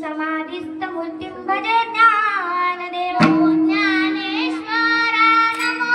समाधिस्थमूर्तिं भजे ज्ञानदेवो ज्ञानेश्वरा नमो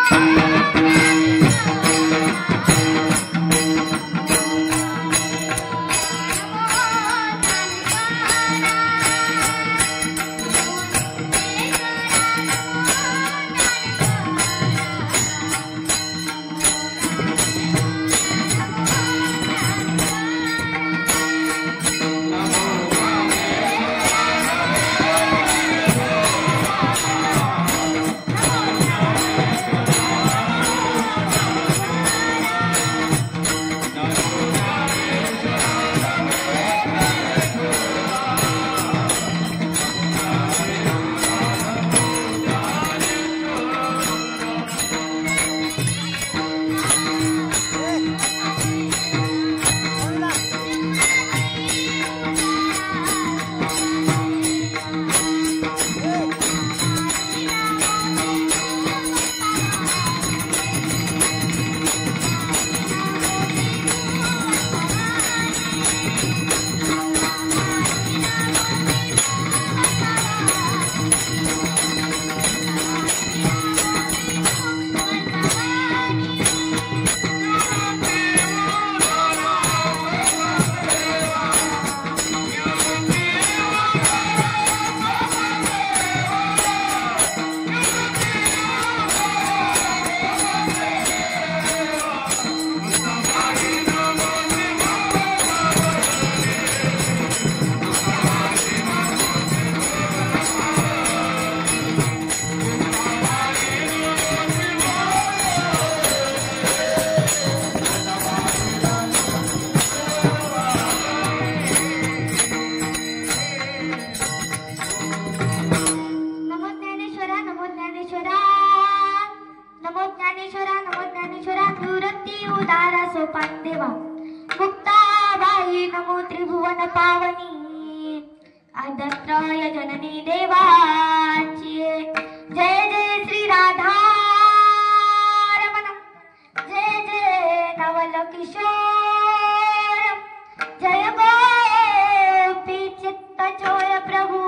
नमो ज्ञानेश्वरा नमो ज्ञानेश्वरा निवृत्ती उदारा सोपान देवा मुक्ताबाई नमो त्रिभुवन पावनी आदत्रय जननी देवाची जय जय श्री राधा रमण जय जय नवल किशोर जय गोपी चित्त चोर प्रभु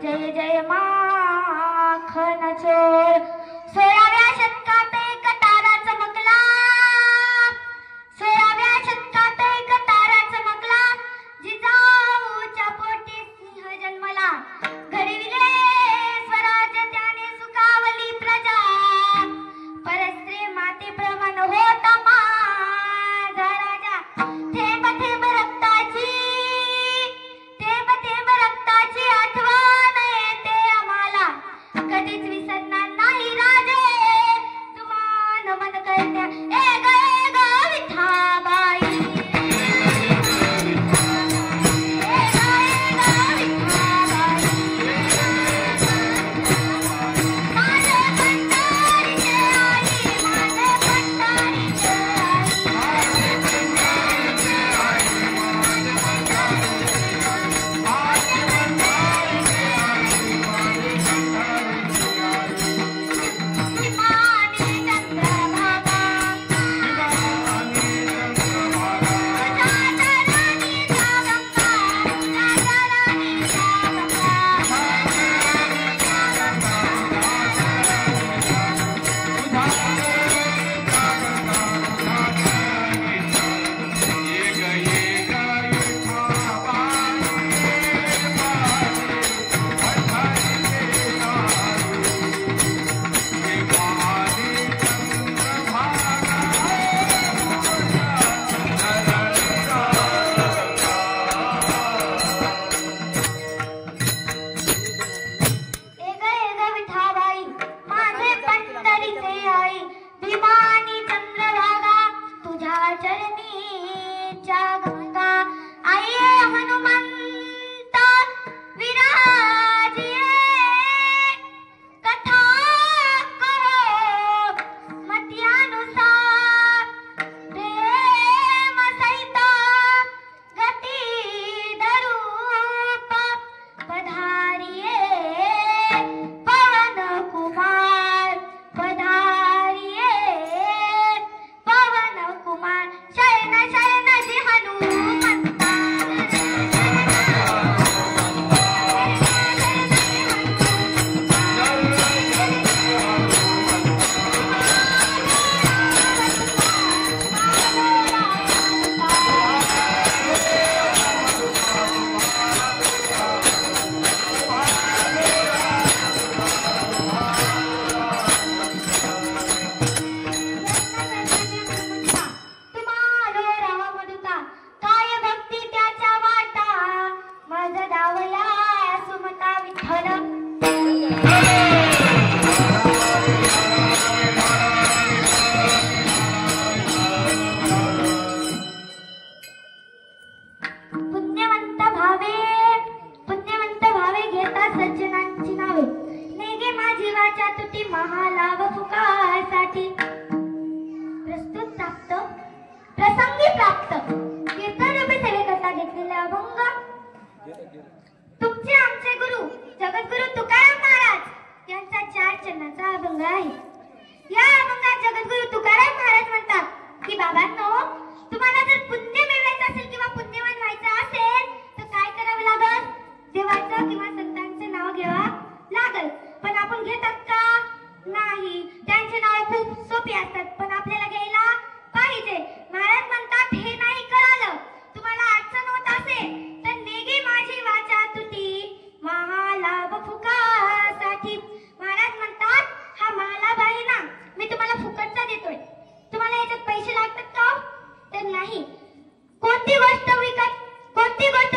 जय जय माखन चोर 16व्या शतकात एक तारा चमकला 16व्या शतकात एक तारा चमकला जिजाऊच्या पोटी सिंह जन्मला घडविले स्वराज्य त्याने सुखावली प्रजा परस्त्री माते प्रमाण होता माझा राजा थेंब थेंब रक्ताची आठवण येते आम्हाला कधीच विसरणार नाही राजे तुम्हा नमन करत्या ए ग विठाबाई तुमचे आमचे गुरु जगद्गुरु तुकाराम महाराज यांचा 4 चरणाचा अभंग आहे. या अभंगात जगद्गुरु तुकाराम महाराज म्हणतात की बाबांनो तुम्हाला जर पुण्य मिळवायचं असेल किंवा पुण्यवान व्हायचं असेल तर काय करावं लागल? देवाचं किंवा संतांचं नाव घ्यावं लागल. पण आपण घेतात का? नाही. त्यांचे नाव खूप सोपे असतात पण आपल्याला घ्यायला पाहिजे. महाराज म्हणतात हे नाही कळालं तुम्हाला अडचण होत असेल तर नेगे माझी वाचा तुटी महालाभ फुकासाठी. महाराज म्हणतात हा महालाभ आहे ना मी तुम्हाला फुकटचा देतोय. तुम्हाला याच्यात पैसे लागतात का? तर नाही. कोणती गोष्ट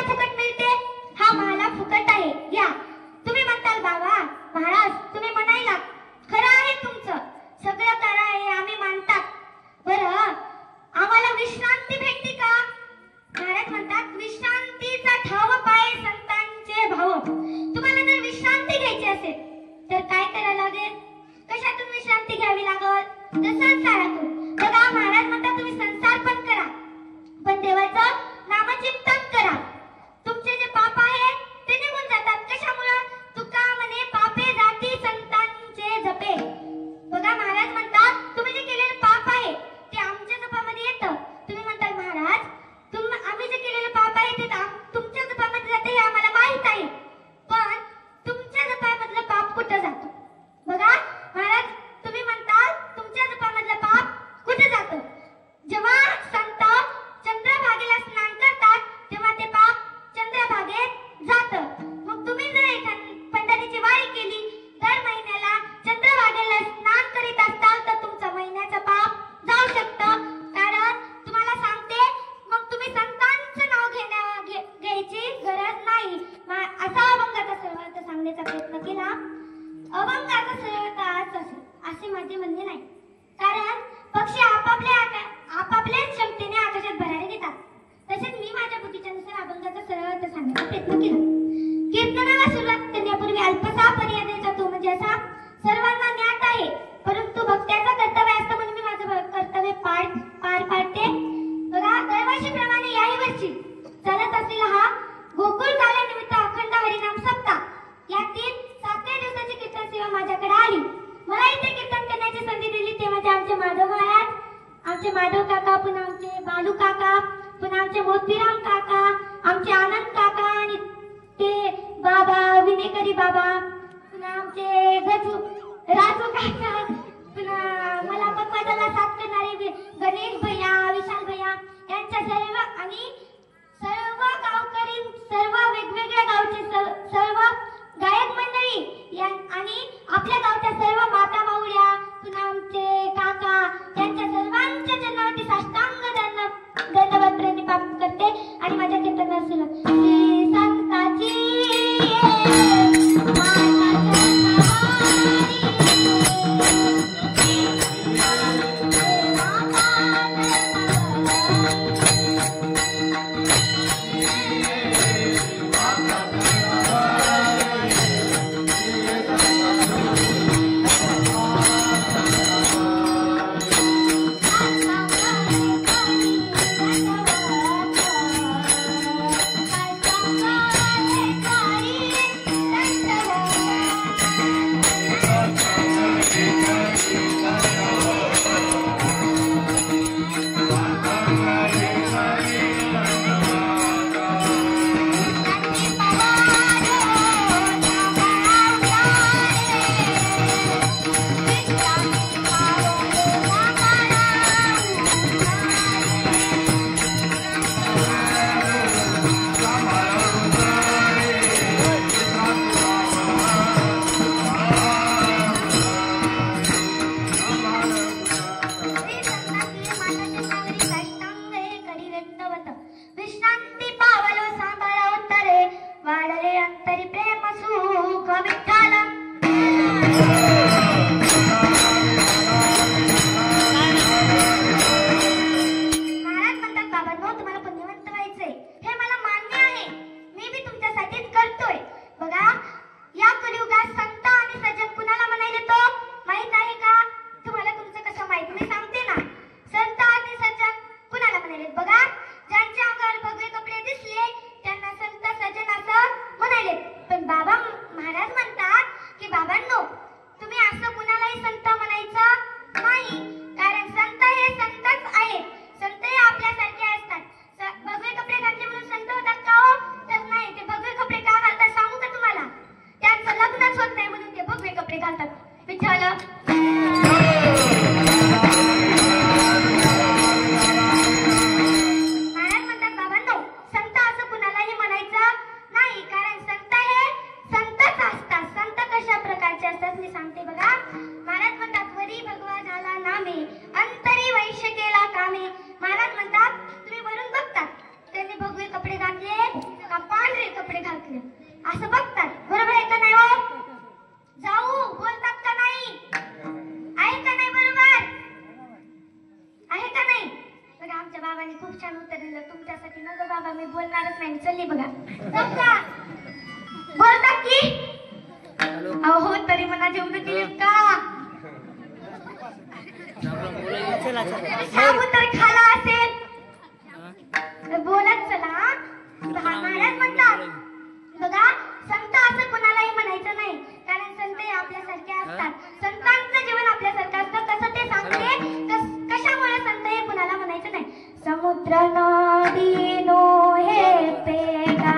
फुकट मिळते? हा महालाभ फुकट आहे घ्या. तुम्ही म्हणताल बाबा महाराज तुम्ही म्हणायला खरं आहे तुमचं सगळं खरं आहे आम्ही मानतात. बरं आम्हाला विश्रांती भेटते का? महाराज म्हणतात विश्रांतीचा ठाव पाय संतांचे भाव. तुम्हाला जर विश्रांती घ्यायची असेल तर काय करायला लागेल? कशातून विश्रांती घ्यावी? तर संसारातून. बघा महाराज म्हणतात तुम्ही संसार पण करा पण देवाचं नामचिंतन करा. तुमचे जे पाप आहे ते निघून जातात. कशामुळं? तुका म्हणे पापे जाती संतांचे जपे. बघा महाराज म्हणतात तुम्ही जे केलेले पाप आहे ते आमच्या जपामध्ये येतं. तुम्ही म्हणताल महाराज आम्ही जे केलेले पाप आहे ते तुमच्या जपामध्ये जाते हे आम्हाला माहित आहे, पण तुमच्या जपामधलं पाप कुठं जातं? बघा महाराज तुम्ही म्हणताल तुमच्या जपामधलं पाप कुठे जातं? जेव्हा संत चंद्रभागेला स्नान करतात तेव्हा ते पाप चंद्रभागेत जातं. मग तुम्ही जर पंढरीची वारी केली, दर महिन्याला चंद्रभागेला स्नान करीत असताल तर तुमचं महिन्याचं पाप जाऊ शकतं. कारण तुम्हाला सांगते मग तुम्ही संतांचं नाव घ्यायची गरज नाही. असा अभंगाचा सर्वार्थ सांगण्याचा प्रयत्न केला. अभंगाचा सर्वार्थ असे माझे म्हणणे नाही, कारण पक्षी आपापल्या क्षमतेने आकाशात भरारी देतात. तसेच मी माझ्या बुद्धीच्या नुसार अभंगाचा सर्वार्थ सांगण्याचा प्रयत्न केला. कीर्तनाला सुरुवात करण्यापूर्वी अल्पसा मर्यादेचा तो म्हणजे असा सर्वांना ज्ञात आहे, परंतु भक्त्याचं कर्तव्य असतं म्हणून मी माझं कर्तव्य पार पाडते. बघा दरवर्षीप्रमाणे याही वर्षी चालत असलेला हा गोकुळ कालानिमित्त अखंड हरिनाम सप्ताह यातील 7व्या दिवसाची कीर्तन सेवा माझ्याकडे आली. मला इथे कीर्तन करण्याची संधी दिली ते म्हणजे आमचे माधव महाराज, आमचे माधव काका, पुन्हा आमचे बालू काका, पुन्हा आमचे मोतीराम काका, आमचे आनंद काका आणि ते बाबा विनेकरी बाबा, पुन्हा आमचे राजू काका, पुन्हा मला पकवाजाला साथ करणारे गणेश भैया, विशाल भैया यांच्या सर्व गावकरी, सर्व वेगवेगळ्या गावचे सर्व गायक मंडळी आणि आपल्या गावच्या सर्व माता माऊल्या, पुन्हा आमचे काका यांच्या सर्वांच्या जन्मावरती साष्टांग दंडवत प्रणिपात करते आणि माझ्या कीर्तनाला सुरुवात. श्री संताची शाबू तर खाला असेल बोलत चला. महाराज म्हणतात बघा संत असं कोणालाही म्हणायचं नाही, कारण संत हे आपल्यासारखे असतात. संतांचं जीवन आपल्यासारखं असतं. कसं ते सांगते, कशामुळे संत हे कोणाला म्हणायचं नाही. समुद्र नदी नो हे पेगा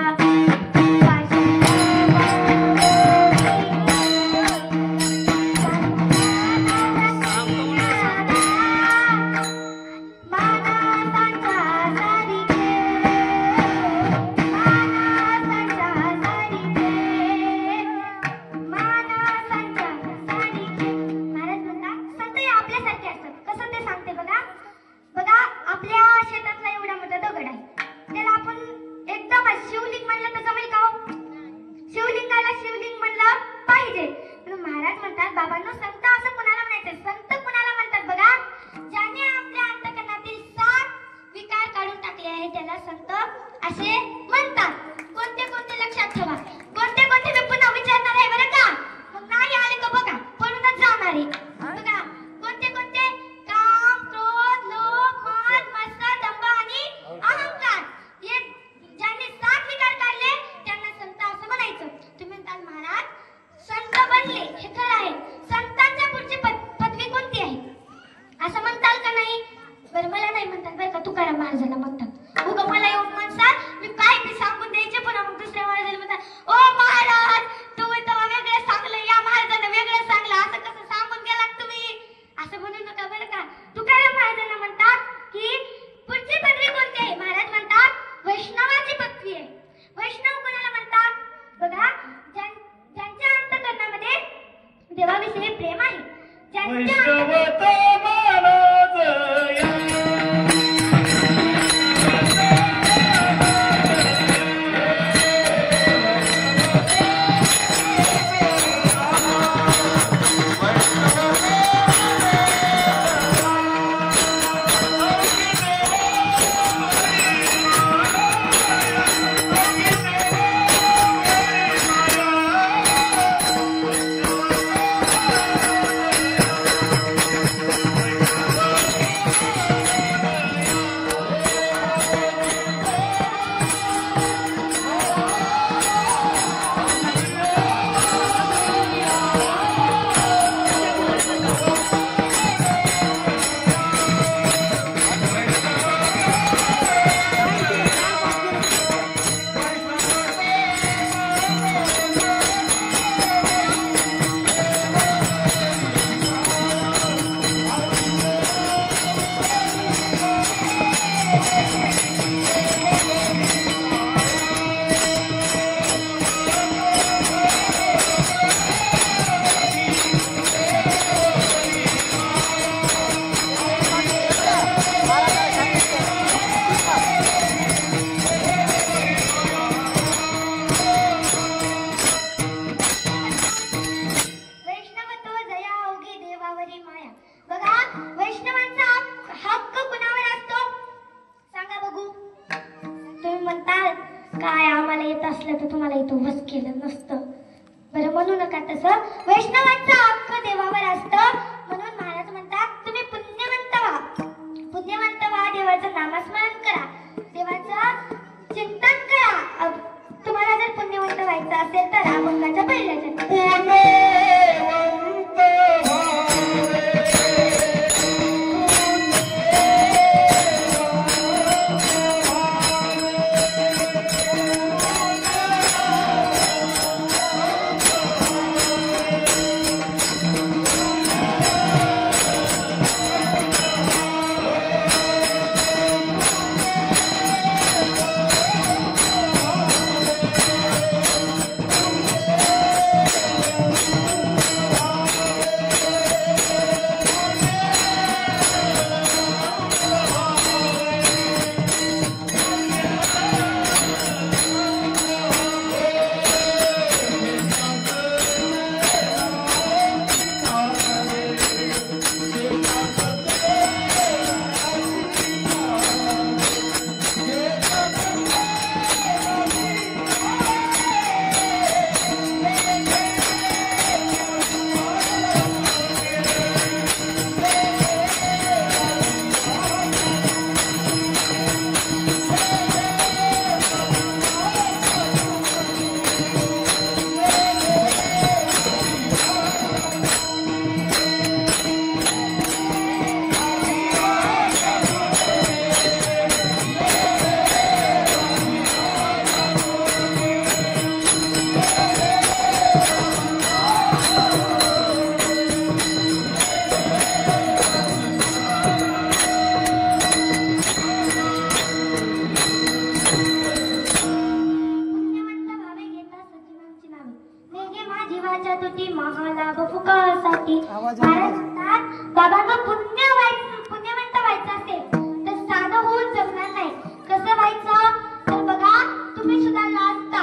होती. महाराज म्हणतात बाबांना पुण्यवंत व्हायचं असेल तर साधं होऊन जगणार नाही. कसं व्हायचं तर बघा तुम्ही सुद्धा लाजता.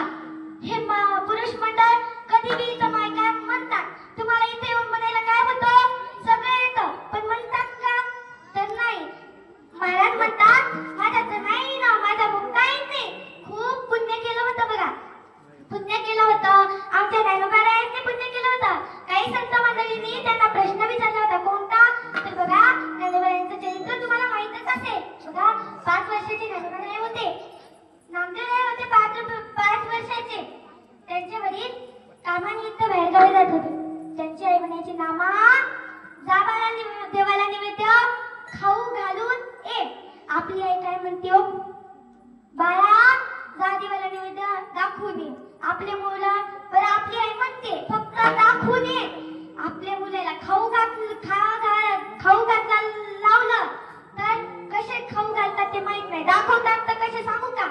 हे पुरुष मंडळ कधी बी जमाय काय म्हणतात. तुम्हाला इथे येऊन म्हणायला काय होतं? सगळं येतं, पण म्हणतात का? तर नाही. महाराज म्हणतात माझ्या जनाईनं माझ्या मुक्ताईने खूप पुण्य केलं होतं. बघा पुण्य केलं होतं. आमच्या ज्ञानोबारायांनी पुण्य केलं होतं. काही संत मंडळींनी त्यांना प्रश्न विचारला होता. कोणता? तर बघा ज्ञानोबारायांचं चरित्र तुम्हाला माहितच असेल. बघा 5 वर्षाचे ज्ञानोबाराय होते. नामदेवराय होते 5 वर्षाचे. त्यांचे वडील कामानिमित्त बाहेरगावी जात होते. त्यांची आई म्हणायची नामा जा बाळा देवाला निवेद्य खाऊ घालून ये. आपली आई काय म्हणते हो? बाळा जा देवाला निवेद्य दाखवून ये. आपले मुलं बरं आपली आई म्हणते फक्त दाखवून ये. आपल्या मुलाला खाऊ घातला लावलं तर कसे खाऊ घालतात ते माहित नाही. दाखवतात तर कसे सांगू का?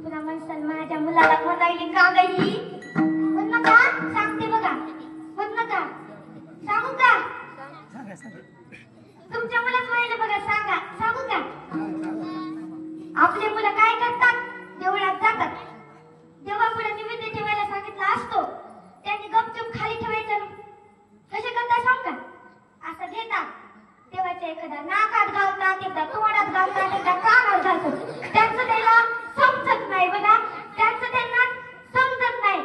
पुन्हा म्हणसाल माझ्या मुलाला म्हणायली का गई? म्हण नका सांगते बघा. म्हण नका सांगू का? तुमच्या मुलाच म्हणायला बघा सांगू का? आपले मुलं काय करतात? देवळात जातात. देवापुढे निवेद्य ठेवायला सांगितलं असतो. त्यांनी गपचूप खाली ठेवायचं. कसे करतात सांग का? असं घेतात देवाच्या एखाद्या नाकात घालतात, एकदा तोंडात घालतात, एकदा कानात घालतात. त्यांचं त्याला समजत नाही. बघा त्यांचं त्यांना समजत नाही.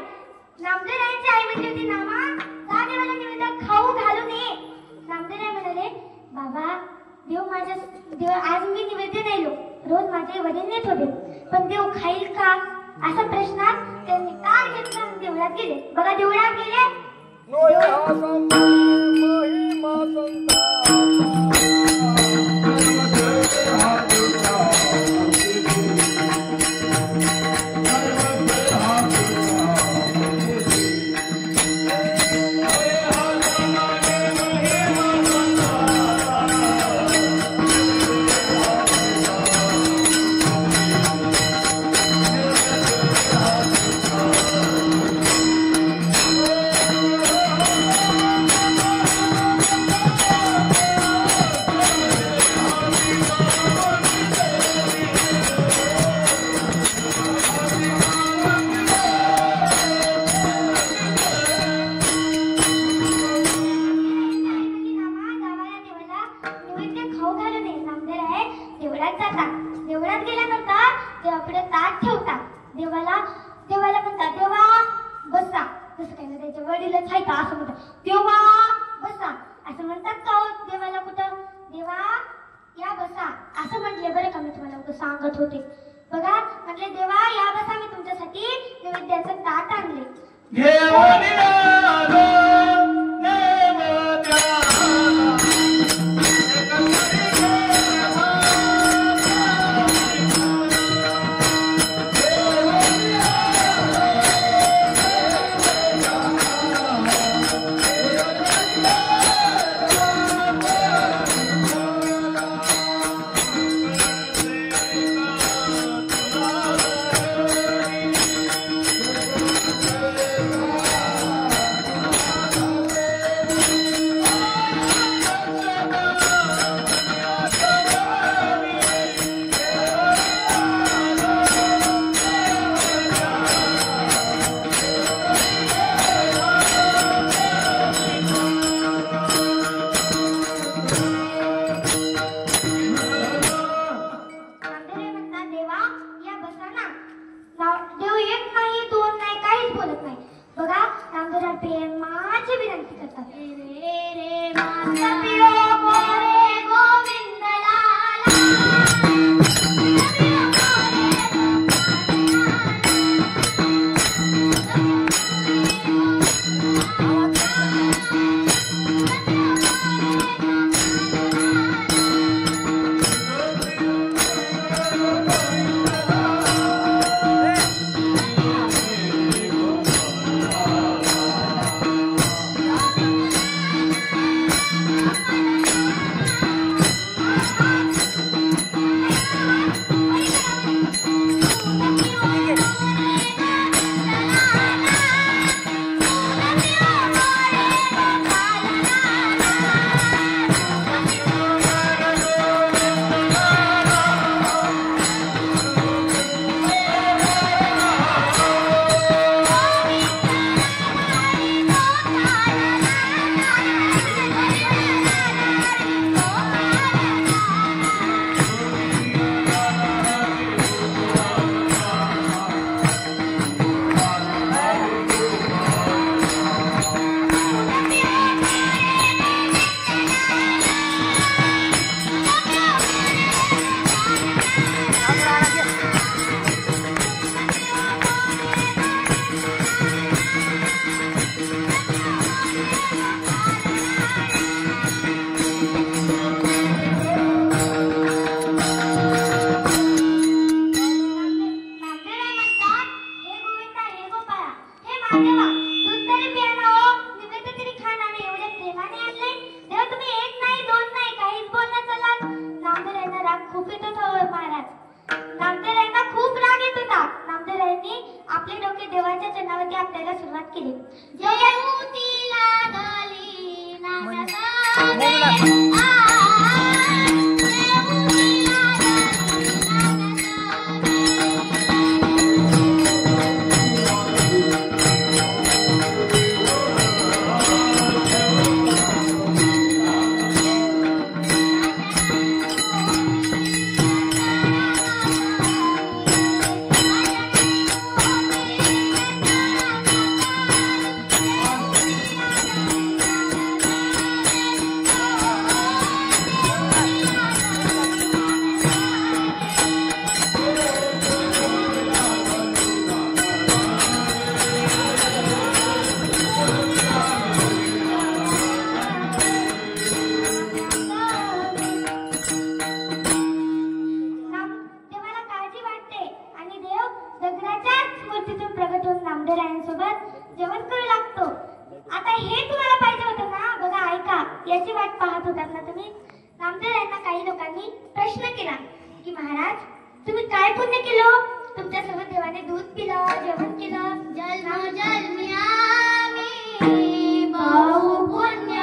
नामदेवरायांची आई म्हणली होती नामा जा देवाला निवेद्य खाऊ घालून ये. नामदेवराय म्हणाले बाबा देव आज मी निवेद्य नेलो. रोज माझे वडील नेत होते, पण देव खाईल का? असा प्रश्नात त्यांनी तार घेतला आणि देवळात गेले. बघा देवळात गेले. देवळात गेल्यानंतर देवापुढे ताट ठेवतात. देवाला म्हणतात देवा बसा. तसं काय ना त्याच्या वडीलच आहे का असं म्हणतात. देवा बसा असं म्हणतात का? देवाला कुठं देवा या बसा असं म्हटले. बरं का मी तुम्हाला सांगत होते. बघा म्हटले देवा या बसा मी तुमच्यासाठी नैवेद्याचं ताट आणले. याची वाट पाहत होतात ना तुम्ही? नामदेव यांना काही लोकांनी प्रश्न केला की महाराज तुम्ही काय पुण्य केलं? तुमच्यासोबत देवाने दूध पिलं, जेवण केलं, जन्मोजन्मी आम्ही बहु पुण्य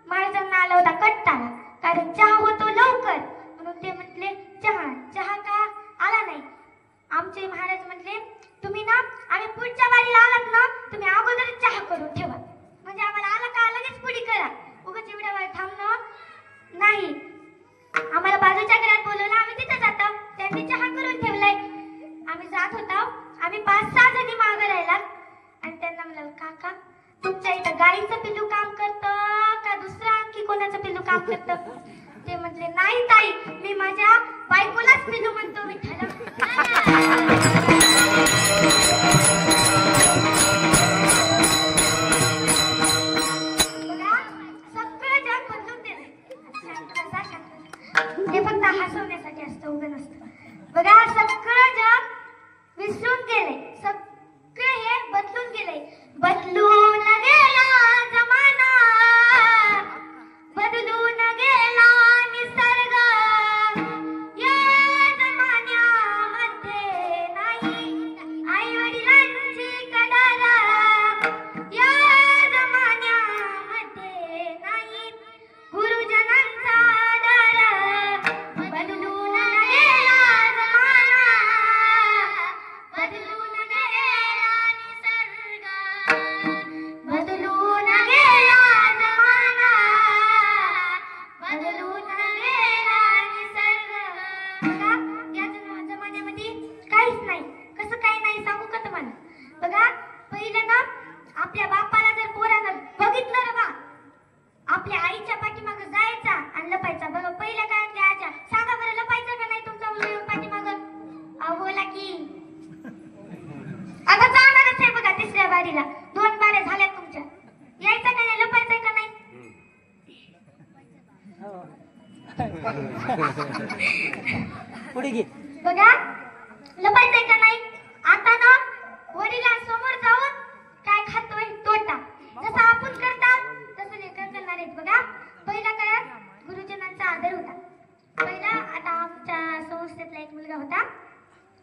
महाराजांना आला होता कट्टाळा, कारण चहा होतो लवकर म्हणून ते म्हटले जात होता आम्ही 5-6 जणी मागे राहिलात आणि त्यांना म्हणाल काका तुमच्या इथं गाईचं पिल्लू काम करतं का दुसरं आणखी कोणाचं पिल्लू काम करतं? ते म्हटले नाही ताई मी माझ्या बायकोलाच पिल्लू म्हणतो विठ्ठल. बघा सगळं जग बदलून गेले. हे फक्त हसवण्यासाठी असतं उगं नसतं. बघा सगळं जग विसरून गेले. सगळे हे बदलून गेले. बदलून गेला जमाना बदलून गेला निसर्ग या जमान्यामध्ये नाही आई वडिलांची कदर या जमान्यामध्ये नाही गुरुजनांचा आदर बदलून गेला जमाना बदलून गेला निसर्ग बदलून गेला जमाना बदलून गेला निसर्ग. बघा या जमान्यामध्ये काहीच नाही. कसं काही नाही सांगू का तुम्हाला? बघा पहिलं ना आपल्या बापाला जर पोरानं बघितलं रे बा आपल्या आईच्या पाठीमागे जायचा आणि लपायचा. बघा पहिल्या काळातल्या आजा सांगा बरं लपायचं का नाही तुमचा मुलगा येऊन पाठीमागं? अहो बोला की आता जाणारच आहे बघा तिसऱ्या बारीला. 2 बाऱ्या झाल्यात तुमच्या. यायचं का नाही लपायचंय का नाही? पुढे घे. बघा लपायचंय का नाही? आता ना वडिलांसमोर जाऊन काय खातोय तोटा जसं आपण करतात तसं लेकर करणार आहेत. बघा पहिल्या काळात गुरुजनांचा आदर होता. पहिला आता आमच्या संस्थेतला एक मुलगा होता.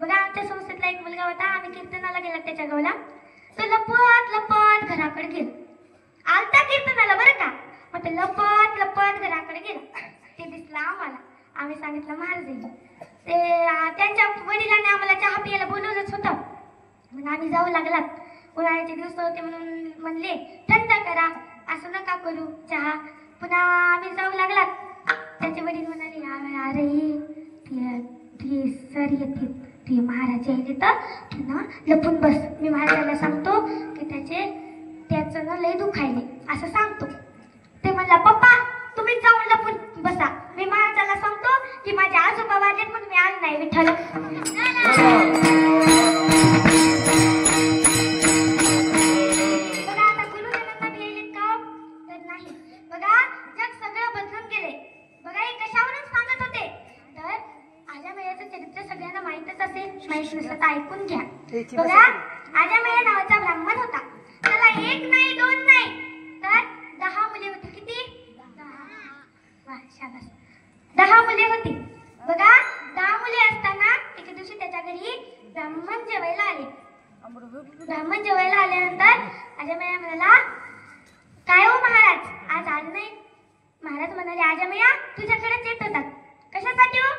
बघा आमच्या संस्थेतला एक मुलगा होता. आम्ही कीर्तनाला गेला त्याच्या गावाला. तो लपत लपत घराकडे गेला. आलता कीर्तनाला बरं का मग ते लपत लपत घराकडे गेला. ते दिसलं आम्हाला. आम्ही सांगितलं महाराज ते त्यांच्या वडिलांनी आम्हाला चहा पियाला बोलवलंच होतं म्हणून आम्ही जाऊ लागलात. उन्हाळ्याचे दिवस होते म्हणून म्हणले थंड करा असं नका करू चहा. पुन्हा आम्ही जाऊ लागलात. त्याचे वडील म्हणाले अरे ती सर येते ती महाराज यायले तर ना लपून बस. मी महाराजाला सांगतो की त्याचं ना लय दुखायले असं सांगतो. ते म्हणला पप्पा तुम्हीच जाऊन लपून बसा. मी महाराजाला सांगतो की माझे आजोबा वारलेत म्हणून मी आलो नाही विठ्ठल. बघा आता गुरुजनांना भेटलेत का तर नाही. बघा जग सगळं बदलून गेले. बघा हे कशावरून सांगत होते तर आजामेळ्याचं चरित्र सगळ्यांना माहीतच असेल. माहीत नसलं तर ऐकून घ्या. बघा आजामेळ्या नावाचा ब्राह्मण होता. त्याला 1 नाही 2 नाही तर 10 मुले होती. किती? 10 मुले होती. बघा 10 मुले असताना एके दिवशी त्याच्या घरी ब्राह्मण जेवायला आले. ब्राह्मण जेवायला आल्यानंतर आजामेळ्या म्हणाला काय हो महाराज आज आले नाही? महाराज म्हणाले आजामेळ्या तुझ्याकडेच येत होतात. कशासाठी हो?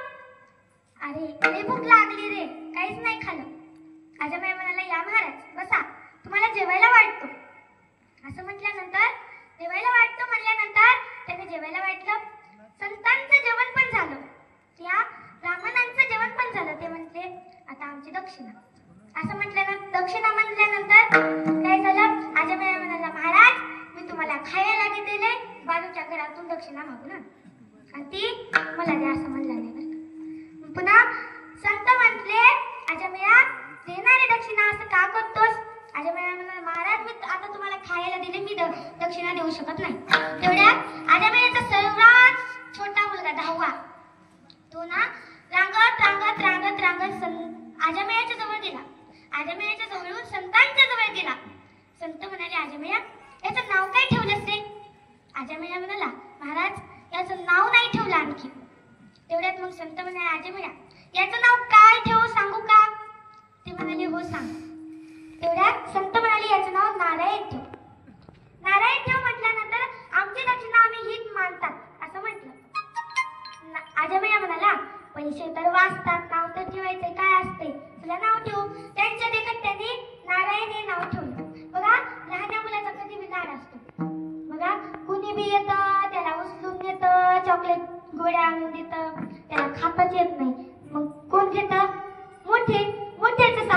अरे लय भूक लागली रे काहीच नाही खाल्लं. आजामेळ्या म्हणाला या महाराज बसा तुम्हाला जेवायला वाटतो. असं म्हटल्यानंतर जेवायला वाटतं म्हणल्यानंतर त्याने जेवायला वाटलं. संतांचं जेवण पण झालं. या ब्राह्मणांचं जेवण पण झालं. ते म्हटले आता आमची दक्षिणा. असं म्हटल्यानंतर दक्षिणा म्हटल्यानंतर काय झालं? आजामेळ्या म्हणाला महाराज मी तुम्हाला खायला घेतलेले बाजूच्या घरातून दक्षिणा मागून आणि ती मला द्या असं म्हणलं नाही बरं. पुन्हा संत म्हटले आजामेळ्या देणारी दक्षिणा असं का करतोस? आजामेळ्या म्हणाला महाराज मी आता तुम्हाला खायला दिले मी दक्षिणा देऊ शकत नाही. तेवढ्यात आजामेळ्याचा सर्वात छोटा मुलगा 10वा तो ना रांगत रांगत रांगत रांगत आजामेळ्याच्या जवळ गेला. आजामेळ्याच्या जवळून संतांच्या जवळ गेला. संत म्हणाले आजामेळ्या याचं नाव काय ठेवलंस रे? आजामेळ्या म्हणाला महाराज याचं नाव नाही ठेवलं आणखी. तेवढ्यात मग संत म्हणाले आजामेळ्या याचं नाव काय ठेवू सांगू का? ते म्हणाले हो सांग. तेवढ्यात संत म्हणाले याचं नाव नारायण ठेव. नारायण ठेव म्हटल्यानंतर आमची दक्षिणा आम्ही हीच मानतात असं म्हटलं. आजामेळ्या म्हणाला पैसे तर वाचतात नाव तर ठेवायचे काय असते तुला नाव ठेवू. त्यांच्या देखत त्यांनी नारायण हे नाव ठेवलं. बघा लहान्या मुलाचा कधी बी लाड असतो. बघा कुणी बी येतं त्याला उचलून घेतं चॉकलेट गोळ्या आणून देतं त्याला खाताच येत नाही. मग कोण घेतं? मोठे मोठ्याचं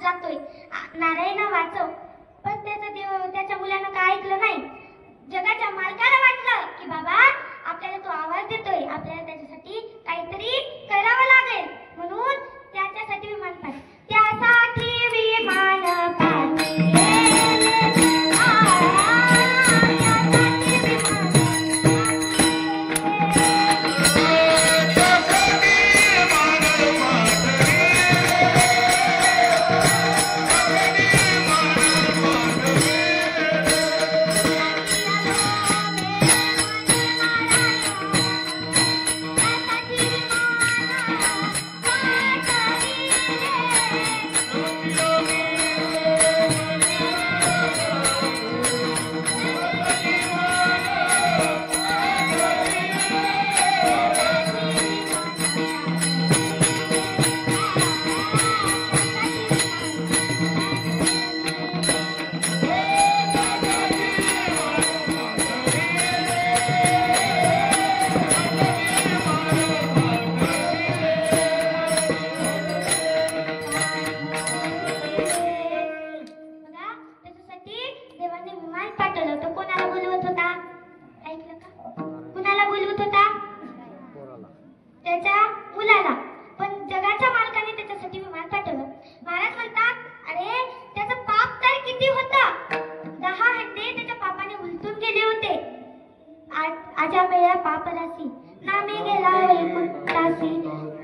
जातोय, नारायणा वाचव. पण त्याच्या मुलानं काय ऐकलं नाही. जगाच्या मालकाला वाटलं की बाबा आपल्याला तो आवाज देतोय, आपल्याला त्याच्यासाठी काहीतरी करावं लागेल, म्हणून त्याच्यासाठी विमान पाठवलं. त्यासाठी विमान पाठवले.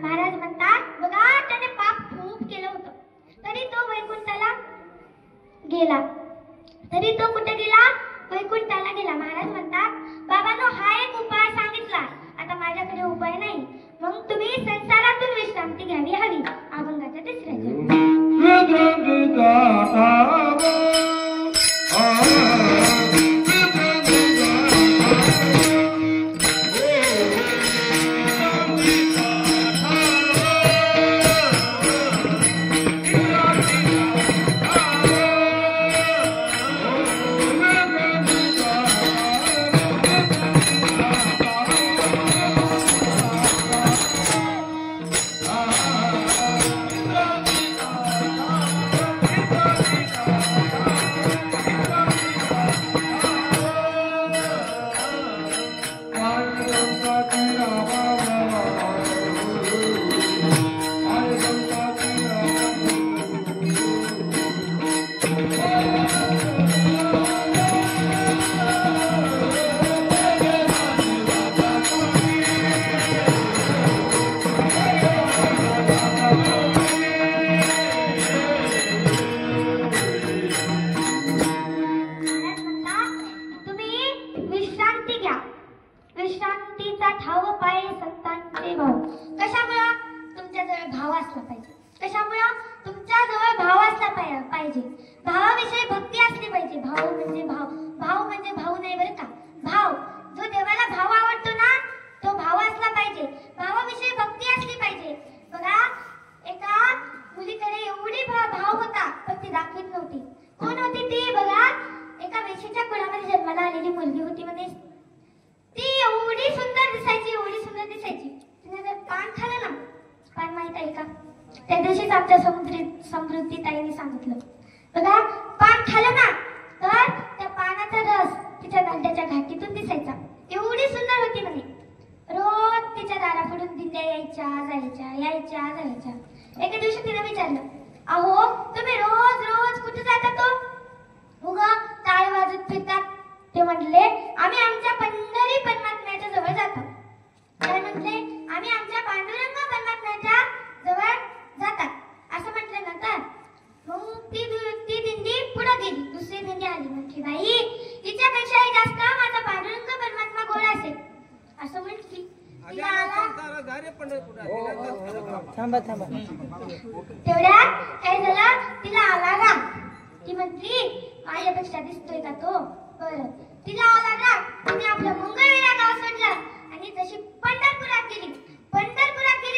महाराज म्हणतात बघा त्याने पाप खूप केलं होतं, तरी तो वैकुंठाला गेला. तरी तो कुठे गेला? वैकुंठाला गेला. महाराज म्हणतात बाबांनो हा एक उपाय सांगितला, आता माझ्याकडे उपाय नाही, मग तुम्ही संसारातून विश्रांती घ्यावी हवी. अभंगाच्या तिसऱ्या विश्रांतीचा ठाव पाय संतांचे भाव. कशामुळं? तुमच्याजवळ भाव असला पाहिजे. कशामुळं? तुमच्याजवळ भाव असला पाहिजे. भावाविषयी भक्ती असली पाहिजे. भाव म्हणजे भाऊ नाही बरं का. भाव जो देवाला भाव आवडतो ना, तो भाव असला पाहिजे. भावाविषयी भक्ती असली पाहिजे. बघा एका मुलीकडे एवढी भाव होता, पण ती दाखवत नव्हती. कोण होती ती? बघा एका वेशीच्या कुळामध्ये जन्माला आलेली मुलगी होती. म्हणजे ती एवढी सुंदर दिसायची, एवढी सुंदर दिसायची. तिने जर पान खाल्लं ना, पान माहित आहे का? त्या दिवशीच आमच्या समृद्धी ताईने सांगितलं. बघा पान खाल्लं ना, तर त्या पानाचा रस तिच्या नंद्याच्या घाटीतून दिसायचा. एवढी सुंदर होती म्हणे. रोज तिच्या दारापुढून दिंड्या यायच्या. एके दिवशी तिने विचारलं, अहो तुम्ही रोज रोज कुठे जाता? तो उगा टाळ वाजत फिरतात. ते म्हटले आम्ही आमच्या पंढरी परमात्म्याच्या जवळ जातो. काय म्हटले? आम्ही आमच्या पांडुरंग परमात्म्याच्या जवळ जातात असं म्हटल्यानंतर मग ती दिंडी पुढे गेली. दुसरी दिंडी आली. म्हटली बाई हिच्यापेक्षाही जास्त माझा पांडुरंग परमात्मा गोड असेल असं म्हटली. तेवढ्या काय झालं, तिला आला राग. ती म्हटली माझ्यापेक्षा दिसतोय का तो? बरं. तिला आला राग. तिने आपलं मंगळवेढा गाव सोडलं आणि जशी पंढरपुरात गेली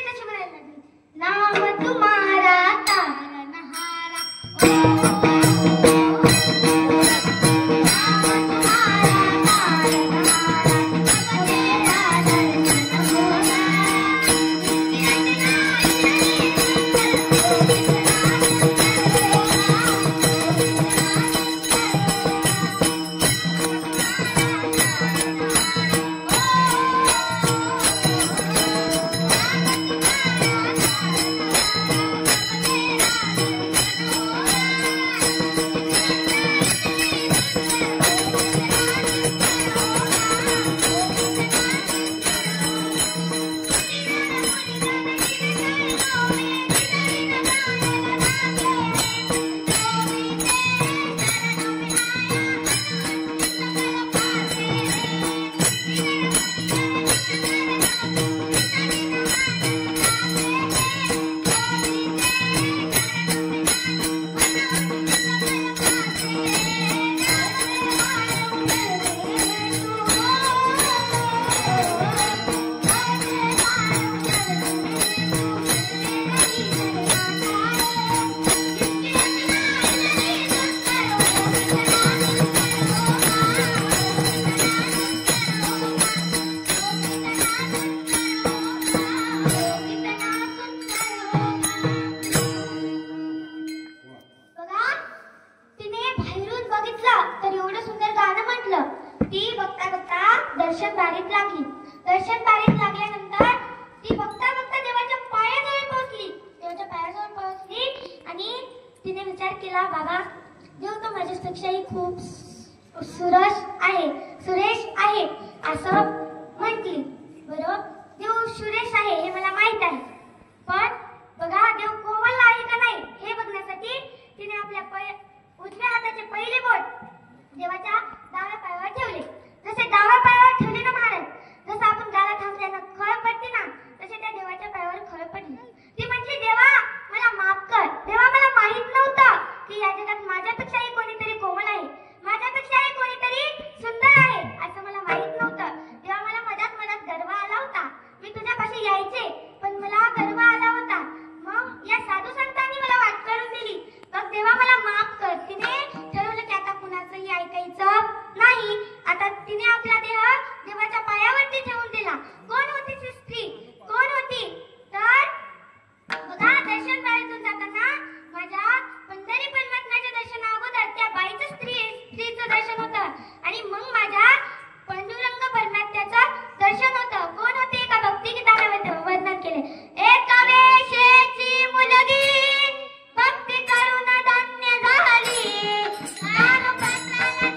तशी म्हणायला लागली, नाम तुम्हारा तारनहारा, दर्शन बारीत लागली. दर्शन बारीत लागल्यानंतर ती बघता बघता देवाच्या पायाजवळ पोहोचली. देवाच्या पायाजवळ पोहोचली आणि तिने विचार केला, बाबा देव तो माझ्यापेक्षाही खूप सुरेश आहे असं म्हटली. बरोबर, देव सुरेश आहे हे मला माहित आहे, पण बघा देव कोमल आहे का नाही हे बघण्यासाठी तिने आपल्या उजव्या हाताचे पहिले बोट देवाच्या डाव्या पायावर ठेवले. जसे डाव्या पायावर ठेवले ना महाराज, जसं आपण गाला थांबल्यानं खळ पडते ना, तसे त्या देवाच्या पायावर खळ पडली. ती म्हटली, देवा मला माफ कर. देवा मला माहित नव्हतं की या जगात माझ्यापेक्षाही कोणीतरी कोमल आहे, माझ्यापेक्षाही कोणीतरी सुंदर आहे असं मला माहित नव्हतं. तेव्हा मला मधात गर्व आला होता. मी तुझ्यापाशी यायचे पण मला गर्व आला होता. मग या साधू संतांनी मला वाट करून दिली. मग देवा मला माफ कर. तिने ठरवलं की आता कुणाचंही ऐकायचं नाही. आता तिने आपला देह देवाच्या पायावरती ठेवून दिला. कोण होती ती स्त्री? कोण होती तर बघा, दर्शन बाळीतून जाताना माझ्या पंढरी परमात्म्याच्या दर्शना अगोदर त्या बाईचं स्त्रीचं दर्शन होतं आणि मग माझ्या पांडुरंग परमात्म्याचं दर्शन होतं. कोण होते? एका भक्तिगीताने वर्णन केले. एका वेशेची मुलगी भक्ती करून धन्य झाली. नामपत्राला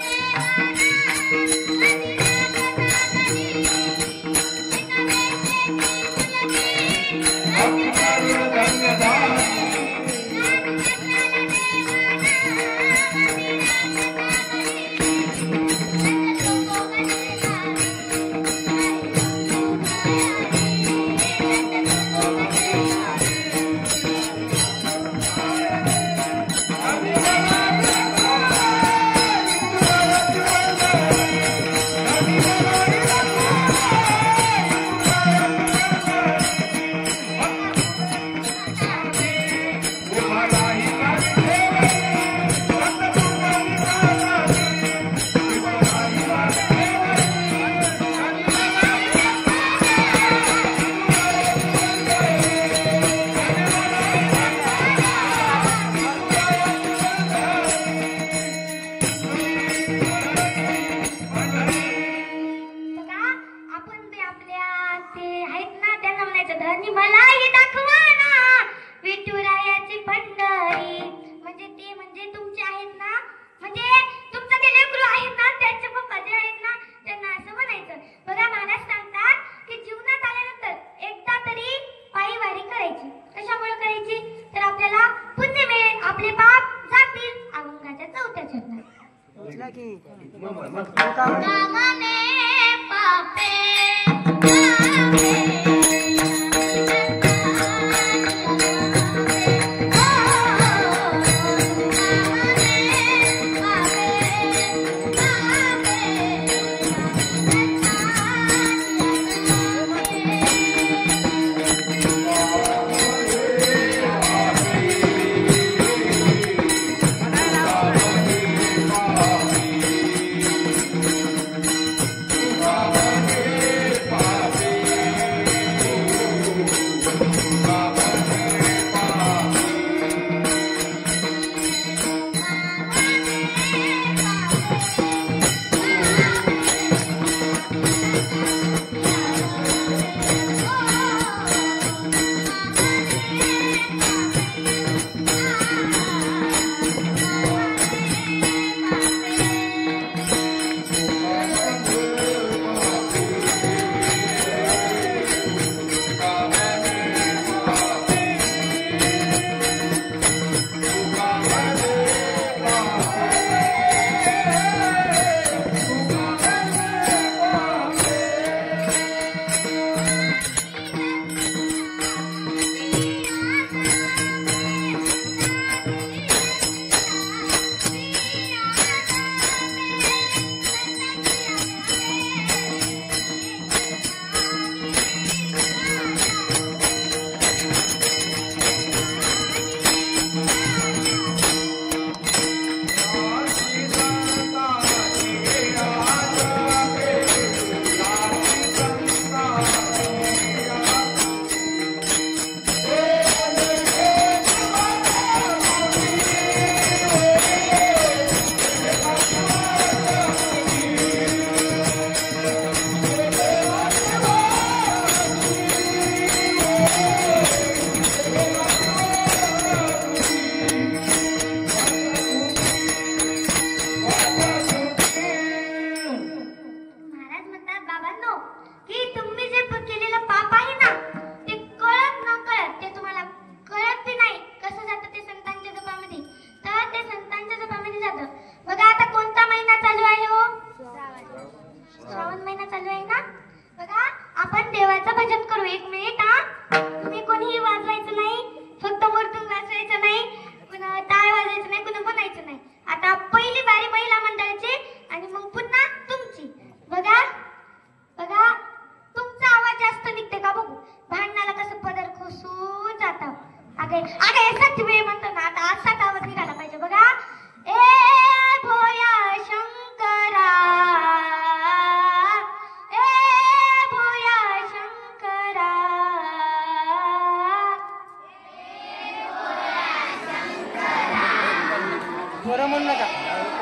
बरं म्हणू नका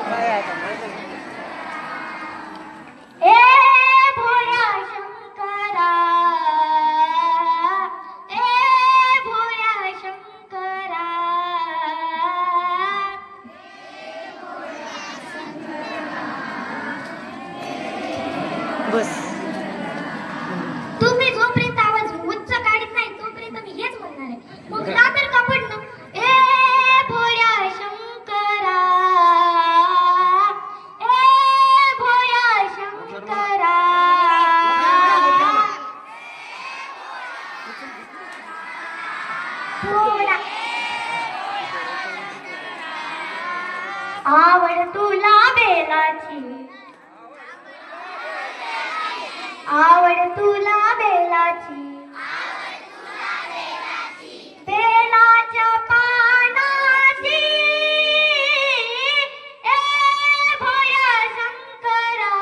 काय आहे आता? ए भोळ्या शंकरा, ए भोळ्या शंकरा, बस तुम्ही जोपर्यंत आवाज उच्च काढत नाही तोपर्यंत मी हेच म्हणणार आहे. मग रात्र का पडणं? ए भोळ्या शंकरा, ए भोळ्या शंकरा, भोळा आवड तुला बेलाची, आवड तुला बेलाची, बेलाच्या पानाची, ए भोळ्या शंकरा,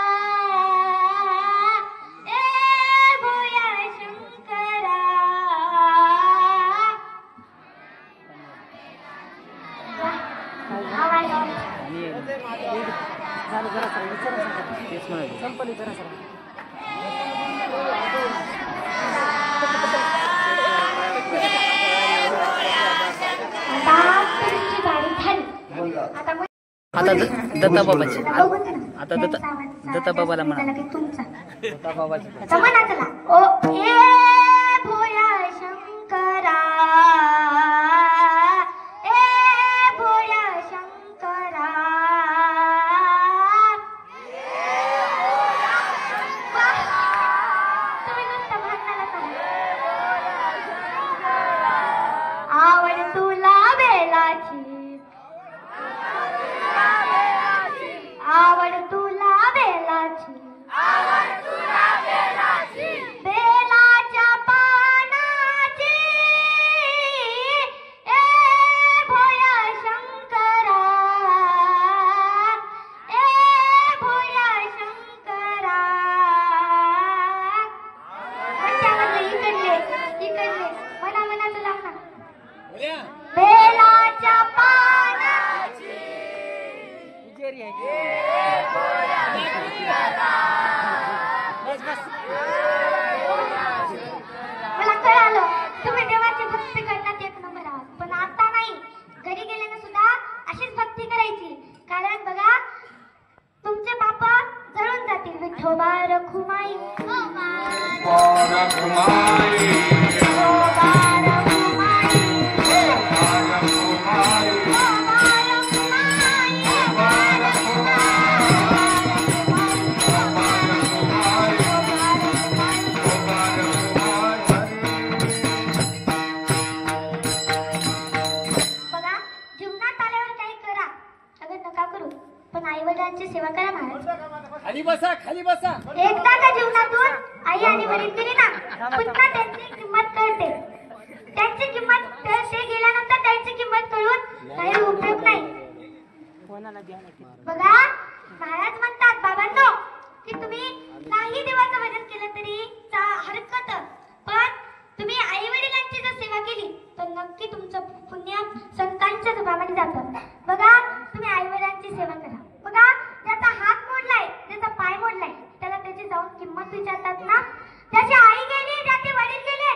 ए भोळ्या शंकरा. आवाज आला. आणि झालं जरा सर विचारा सर तेच म्हणाले संपल विचारा सर आता तुमची गाडी झाली. आता मग आता दत्ता बाबाची आता बघू ना. आता दत्ता बाबाला म्हणा. त्याला की तुमचा दत्ता बाबाची आता म्हणा चला. ओ ए भोळ्या शंकरा, ए भोळ्या शंकरा, वाह! तुम्ही नुसतं म्हणताना चला. आवड तुला बेलाची, आवड तुला बेलाची, बेलाच्या पानाची, ए भोळ्या शंकरा, ए भोळ्या शंकरा. त्याच्यामधले इकडले इकडले मना मनाचं लागणार. बेलाच्या पानाची, मला कळालं तुम्ही देवाची भक्ती करण्यात एक नंबर आहात. पण आता नाही, घरी गेल्याने सुद्धा अशीच भक्ती करायची. कारण बघा तुमचे पाप जळून जातील. विठोबा रखुमाई, विठोबा रखुमाई, विठोबा रखुमाई, विठोबा रखुमाई, विठोबा रखुमाई, विठोबा बघा जीवनात आल्यावर काही करा, अगं नका करू, पण आई वडिलांची सेवा करा महाराज. खाली बसा खाली बसा एकदा का जीवनातून आई आणि वडील गेली ना पुन्हा त्यांची किंमत कळते. त्यांची किंमत ते गेल्यानंतर त्यांची किंमत कळून काही उपयोग नाही. बघा महाराज म्हणतात बाबांनो की तुम्ही नाही देवाचं भजन केलं तरी हरकत, पण तुम्ही आई वडिलांची जर सेवा केली तर नक्की तुमचं पुण्य संतांच्या रूपामध्ये जातं. बघा तुम्ही आई वडिलांची सेवा करा. बघा ज्याचा हात मोडलाय, ज्याचा पाय मोडलाय, त्याला त्याची जाऊन किंमत विचारतात ना. त्याची आई गेली, त्याचे वडील गेले,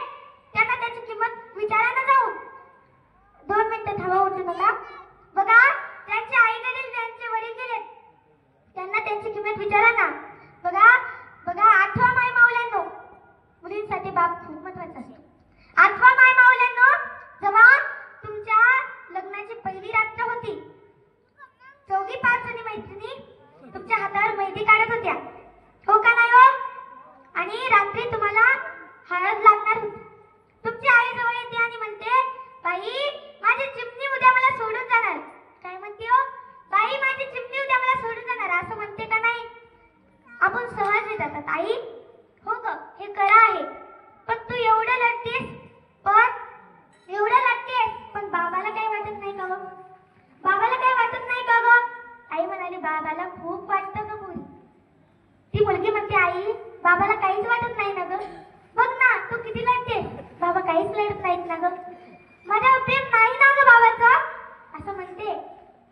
त्यांना त्याची किंमत विचारा ना जाऊन. 2 मिनिटं थांबा, उठू नका. बघा त्यांची आई गेली, त्यांचे वडील गेले, त्यांना त्यांची किंमत विचारा ना. बघा बघा 8वा माय माऊल्यांनो, मुलींसाठी बाप खूप महत्वाचा असतो. 8वा माय माऊल्यांनो, जेव्हा तुमच्या लग्नाची पहिली रात्र होती, 4-5 जणी मैत्रिणी तुमच्या हातावर मेहंदी काढत होत्या, हो का नाही हो? आणि रात्री तुम्हाला हळद लागणार होती. तुमची आई जवळ येते आणि म्हणते, बाई माझी चिमणी उद्या मला सोडून जाणार. काय म्हणते हो? बाई माझी चिमणी उद्या मला सोडून जाणार, असं म्हणते का नाही? आपण सहज जातात, आई हो ग हे करा आहे, पण तू एवढं लढतेस, पण एवढं लढतेस, पण बाबाला काही वाटत नाही का ग? बाबाला काही वाटत नाही का ग? आई म्हणाली, बाबाला खूप वाटतं ग मुली. ती मुलगी म्हणते, आई बाबाला काहीच वाटत नाही ना ग. बघ ना तू किती लढतेस, बाबा काहीच लढत नाहीत ना ग. माझ्या प्रेम नाही ना ग बाबाचं, असं म्हणते.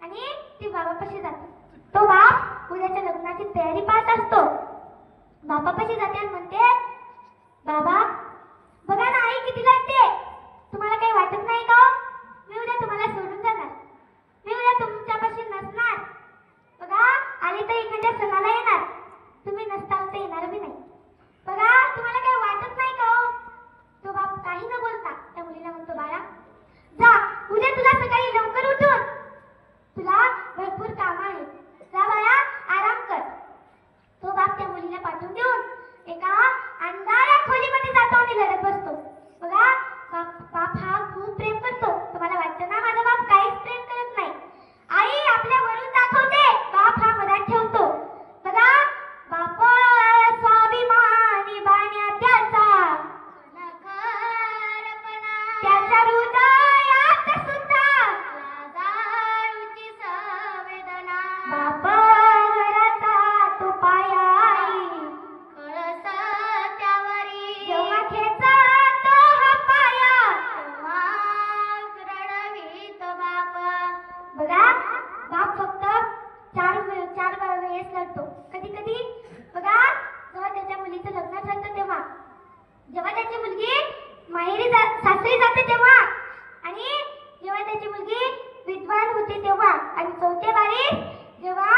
आणि ती बाबापाशी जाते. तो बाप उद्याच्या लग्नाची तयारी पाहत असतो. बाबापाशी जाते आणि म्हणते, बाबा बघा ना आई किती लागते, तुम्हाला काही वाटत नाही का? मी उद्या तुम्हाला सोडून जाणार, मी उद्या तुमच्यापाशी नसणार. बघा आली तर एखाद्या सणाला येणार, तुम्ही नसताल तर येणार बी नाही. बघा तुम्हाला काही वाटत नाही का? तो बाप काही न बोलता त्या मुलीला म्हणतो, बाळा जा, उद्या तुला सकाळी लवकर उठून तुला भरपूर काम आहे, जा बाळा आराम कर. तो बाप त्या मुलीला पाठवून देऊन एका अंधाऱ्या खोलीमध्ये जातो आणि लढत बसतो. बघा बाप हा खूप प्रेम करतो. तुम्हाला वाटतं ना माझा बाप काहीच प्रेम करत नाही. आई आपल्या वरून दाखवते, बाप हा मनात ठेवतो. बघा बाप स्वाभिमानी बाण्या त्याच्या हृदयात सुद्धा लाजाळूची संवेदना. बाप घराचा तो पाया कळस त्यावरी जेव्हा खेचतो हा पाया तेव्हा रडवीत बाप. बघा बाप फक्त चार वेळेस लढतो. कधी कधी बघा जेव्हा त्याच्या मुलीचं लग्न ठरतं तेव्हा, जेव्हा त्याची मुलगी माहेरी सासरी जाते तेव्हा, आणि जेव्हा त्याची मुलगी विद्वान होते तेव्हा, आणि चौथ्या बारी जेव्हा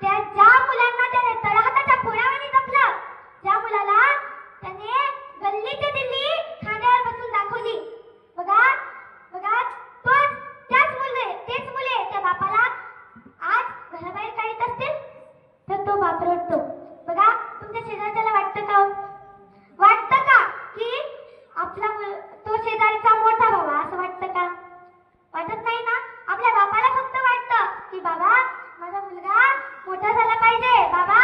त्या ज्या मुलांना त्याने तळहाताच्या फोडावाने जपलं, ज्या मुलाला त्याने गल्ली ते दिल्ली खांद्यावर बसून दाखवली. बघा बघा तेच मुले त्या बापाला आज घराबाहेर काढत असतील तर तो बाप रडतो. बघा तुमच्या शेजारच्याला वाटतं का? वाटतं का की आपला तो शेजारचा मोठा बाबा, असं वाटतं का? वाटत नाही ना. आपल्या बापाला फक्त वाटतं की बाबा माझा मुलगा मोठा झाला पाहिजे, बाबा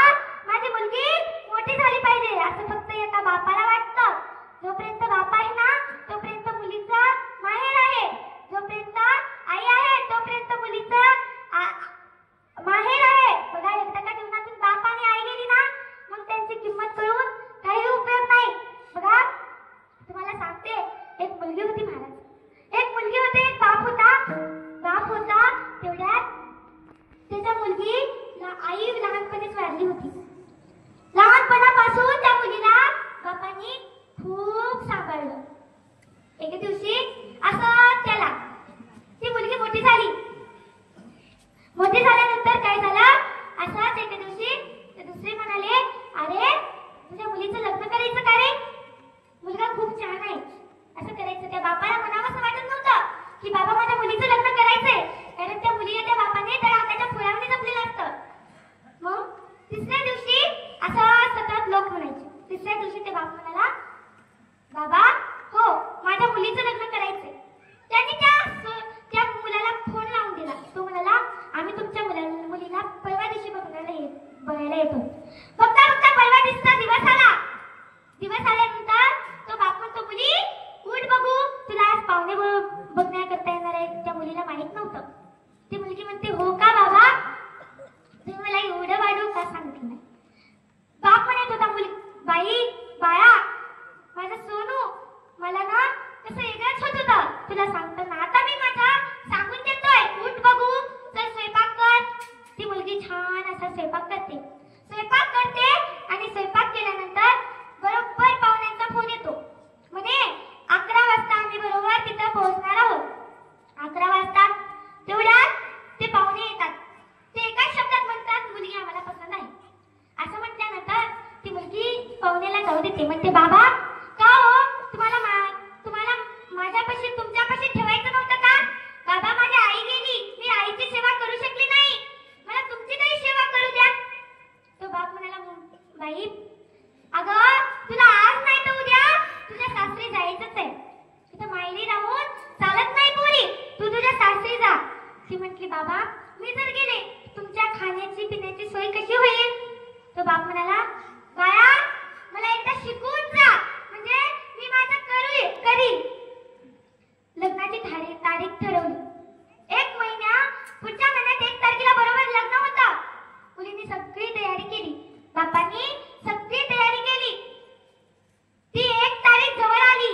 माझी मुलगी मोठी झाली पाहिजे, असं फक्त एका बापाला वाटतं. जोपर्यंत बाप आहे ना तोपर्यंत मुलीचा माहेर आहे, जोपर्यंत आई आहे तोपर्यंत मुलीचं माहेर आहे. बघा एकदा का जीवनातून बाप आणि आई गेली ना मग त्यांची किंमत करून काही उपयोग नाही. बघा तुम्हाला सांगते, एक मुलगी होती महाराज, एक मुलगी होती, एक बाप होता. तेवढ्यात त्याच्या मुलगी आई लहानपणीच वारली होती. लहानपणापासून त्या मुलीला बापांनी खूप सांभाळलं. एके दिवशी असं त्याला ती मुलगी मोठी झाल्यानंतर काय झालं, असंच एके दिवशी ते दुसरे म्हणाले, अरे तुझ्या मुलीचं लग्न करायचं का रे? मुलगा खूप छान आहे, असं करायचं. त्या बापाला म्हणावंसं वाटत नव्हतं की बाबा माझ्या मुलीचं लग्न करायचंय, कारण त्या मुलीला त्या बापाने त्या हाताच्या फुलावणी जपलेलं असतं. मग तिसऱ्या दिवशी असं सतत लोक म्हणायचे. तिसऱ्या दिवशी ते बाप म्हणाला, बाबा हो माझ्या मुलीचं लग्न करायचंय. त्यांनी त्या मुलाला फोन लावून दिला. तो म्हणाला, आम्ही तुमच्या मुलीला परवा दिवशी बघायला येतो. फक्त परवा दिवसा दिवस आल्यानंतर तो बाप म्हणतो, मुली उठ बघू, तुला आज पाहुणे बघण्याकरता येणार आहे. त्या मुलीला माहित नव्हतं. ती मुलगी म्हणते, हो का बाबा, तुम्ही मला एवढं वाढू का सांगितलं नाही? बाप म्हणत होता, बाळा माझं सोनू, मला ना कसं वेगळंच होत होतं, तुला सांगतो ना, आता मी माझा सांगून देतोय, उठ बघू, चल स्वयंपाक कर. ती मुलगी छान असा स्वयंपाक करते आणि स्वयंपाक केल्यानंतर बरोबर पाहुण्यांचा फोन येतो. म्हणजे 11 वाजता आम्ही बरोबर तिथं पोहोचणार आहोत. 11 वाजता तेवढ्यात ते पाहुणे येतात. ते एकाच शब्दात म्हणतात, मुलगी आम्हाला पसंत आहे. असं म्हटल्यानंतर ती मुलगी पाहुण्याला जाऊ देते. म्हणते, बाबा का हो, तुम्हाला माझ्यापाशी तुमच्यापाशी ठेवायचं नव्हतं का? बाबा माझी आई गेली, मी आईची सेवा करू शकली नाही, मला तुमची तरी सेवा करू द्या. तो बाप म्हणाला, बाई अगं तुला आज नाही तर उद्या तुझ्या सासरी जायचंच आहे. तिथं माहेरी राहून चालत नाही पोरी, तू तुझ्या सासरी जा. ती म्हटली, बाबा मी जर गेले तुमच्या खाण्याची पिण्याची सोय कशी होईल? तो बाप म्हणाला, बाया मला एकदा शिकवून जा, म्हणजे मी माझं करीन. लग्नाची तारीख ठरवली. 1 महिना पुढच्या महिन्यात 1 तारखेला बरोबर लग्न होतं. मुलीने सगळी तयारी केली, बापांनी सगळी तयारी केली. ती 1 तारीख जवळ आली.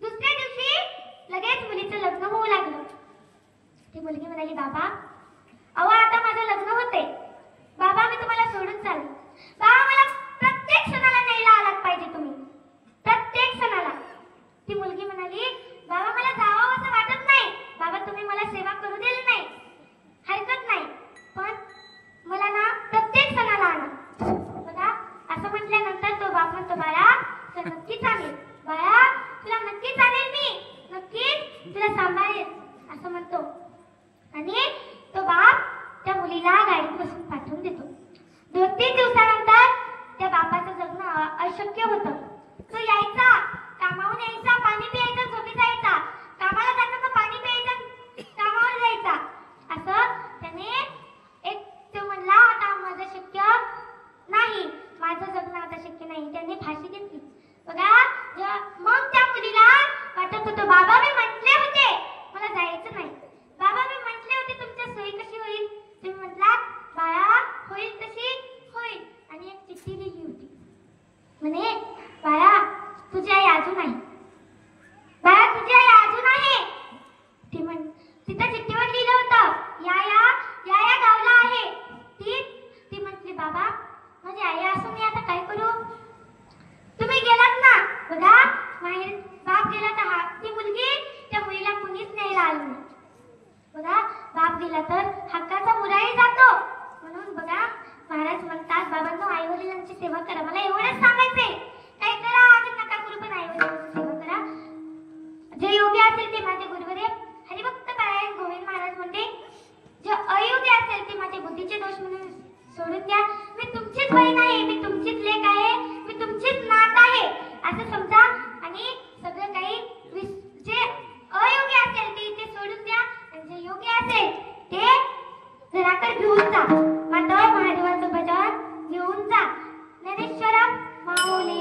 दुसऱ्या दिवशी लगेच मुलीचं लग्न होऊ लागलं. ती मुलगी म्हणाली, बाबा माझं लग्न होते. बाबा मी तुम्हाला सोडून चालले. बाबा मला प्रत्येक सणाला न्यायला आलात पाहिजे तुम्ही, प्रत्येक सणाला. ती मुलगी म्हणाली बाबा मला जावं असं वाटत नाही. बाबा तुम्ही मला सेवा करू दिली नाही, हरकत नाही, पण मला ना प्रत्येक सणाला आणा. बघा असं म्हटल्यानंतर तो बाप म्हणतो बाळा तुला नक्कीच आणेल, बाळा तुला नक्कीच आणेल, मी नक्कीच तुला सांभाळेल असं म्हणतो. आणि तो बाप त्या मुलीला गाडीत बसून पाठवून देतो. 2-3 दिवसानंतर त्या बापाचं जगणं अशक्य होतं. तो यायचा, कामावून यायचा, पाणी प्यायचं, झोपी जायचा, कामाला जाताना पाणी प्यायचं, कामावर जायचा. असं त्याने तो म्हणला आता माझं शक्य नाही, माझं जगणं आता शक्य नाही. त्याने फाशी घेतली. बघा मग त्या मुलीला वाटत होतं बाबा मी म्हटले होते मला जायचं नाही, बाबा मी म्हटले होते तुमच्या सोयी कशी होईल, तुम्ही म्हटलात बाळा होईल तशी होईल. आणि एक चिठ्ठी लिहिली होती, म्हणे बाळा तुझी आई अजून आहे, बाळा तुझी आई अजून आहे. तिथं चिठ्ठीवर लिहिलं होतं या गावला आहे. ती म्हटली बाबा माझी आई असून मी आता काय करू, तुम्ही गेलात ना. बघा माहेर बाप गेला तर ती मुलगी त्या मुलीला कुणीच न्यायला आलं नाही. बघा बाप गेला तर हक्काचा मुलाही जातो. म्हणून बघा महाराज म्हणतात बाबांनो आई वडिलांची सेवा करा. मला एवढंच सांगायचंय, काय करा आधी नका करू पण आई वडिलांची सेवा करा. जे योग्य असेल ते माझे गुरुवर्य हरिभक्त पारायण गोविंद महाराज म्हणते जे अयोग्य असेल ते माझे बुद्धीचे दोष म्हणून सोडून द्या. मी तुमचीच बहीण आहे, मी तुमचीच लेक आहे, मी तुमचीच नात आहे असं समजा. आणि सगळं काही जे अयोग्य असेल ते सोडून द्या आणि जे योग्य असेल ते घराकडे घेऊन जा. माता महादेवाचं भजन घेऊन जा. ज्ञानेश्वर माऊली